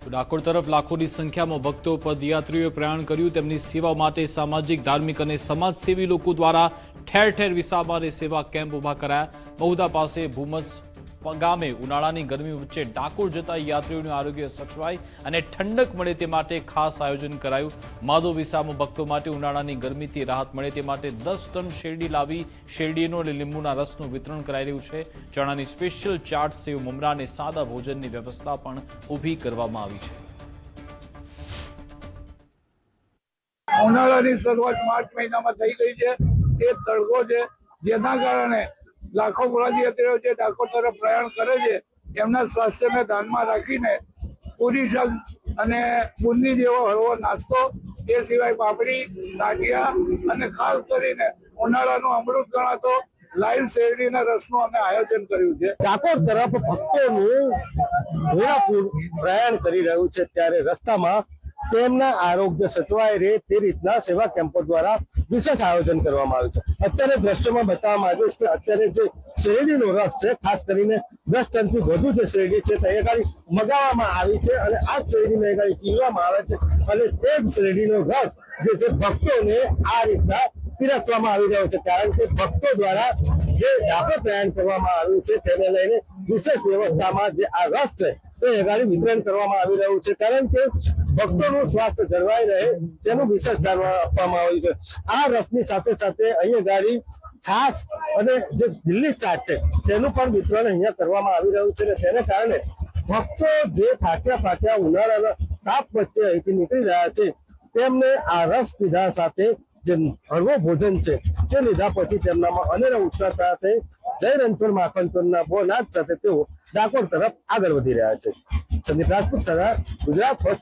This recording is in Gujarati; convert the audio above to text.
તો ડાકોર તરફ લાખોની સંખ્યામાં ભક્તો પદયાત્રીઓએ પ્રયાણ કર્યું। તેમની સેવા માટે સામાજિક, ધાર્મિક અને સમાજસેવી લોકો દ્વારા ઠેર ઠેર વિસામા અને સેવા કેમ્પ ઉભા કરાયા। બહુદા પાસે ભૂમસ ગામે ઉનાળાની ગરમી વચ્ચે ડાકોર જતા યાત્રીઓનું આરોગ્ય સચવાય અને ઠંડક મળે તે માટે ખાસ આયોજન કરાયું। માધવ વિસામો ભક્તો માટે ઉનાળાની ગરમીથી રાહત મળે તે માટે 10 ટન શેરડી લાવી શેરડીનો અને લીંબુના રસનું વિતરણ કરાઈ રહ્યું છે। ચણાની સ્પેશિયલ ચાટ, સેવ મમરા અને સાદા ભોજનની વ્યવસ્થા પણ ઊભી કરવામાં આવી છે। ઉનાળાની શરૂઆત માર્ચ મહિનામાં થઈ ગઈ છે। એ તડકો છે, જેના કારણે લાખો પદયાત્રીઓ જે ડાકોર તરફ પ્રયાણ કરે છે એમના સ્વાસ્થ્યને ધ્યાનમાં રાખીને પૂરી શાક અને બુંદી જેવો હળવો નાસ્તો, એ સિવાય પાપડી, તાટિયા અને ખાસ કરીને ઉનાળાનું અમૃત ગણાતો લાઈવ શેરડીના રસનું અમે આયોજન કર્યું છે। ડાકોર તરફ ભક્તોનું ઘોડાપુર પ્રયાણ કરી રહ્યું છે, ત્યારે રસ્તામાં તેમના આરોગ્ય સચવાય રહે તે રીતના સેવા કેમ્પો દ્વારા વિશેષ આયોજન કરવામાં આવ્યું છે। અત્યારે દ્રશ્યોમાં બતાવવામાં આવ્યું છે કે અત્યારે જે શેરડીનો રસ છે, ખાસ કરીને 10 ટનથી વધુ જે શેરડી છે તે ગાડી મગાવવામાં આવી છે અને આ શેરડીને ગાડી પીવવામાં આવે છે અને તે જ શેરડીનો રસ જે છે ભક્તોને આ રીતના પીરસવામાં આવી રહ્યો છે, કારણ કે ભક્તો દ્વારા જે ડાકોર પ્રયાણ કરવામાં આવ્યું છે તેને લઈને વિશેષ વ્યવસ્થામાં જે આ રસ છે તે ગાડી વિતરણ કરવામાં આવી રહ્યું છે, કારણ કે ભક્તોનું સ્વાસ્થ્ય જળવાઈ રહે તેનું વિશેષ ધ્યાન આપવામાં આવ્યું છે। આ રસની સાથે સાથે અહીંયા ગાડી છાશ અને જે દિલ્હી ચાટ છે તેનું પણ વિતરણ અહીંયા કરવામાં આવી રહ્યું છે અને તેને કારણે ભક્તો જે થાક્યા ઉનાળાના તાપ વચ્ચે અહીંથી નીકળી રહ્યા છે તેમને આ રસ પીધા સાથે જે હળવો ભોજન છે તે લીધા પછી તેમનામાં અનેરો ઉત્સાહ સાથે જય રણછોડ માખણચોરના બોનાદ સાથે તેઓ ડાકોર તરફ આગળ વધી રહ્યા છે। સંદીપ રાજપૂત, ગુજરાત ફર્સ્ટ।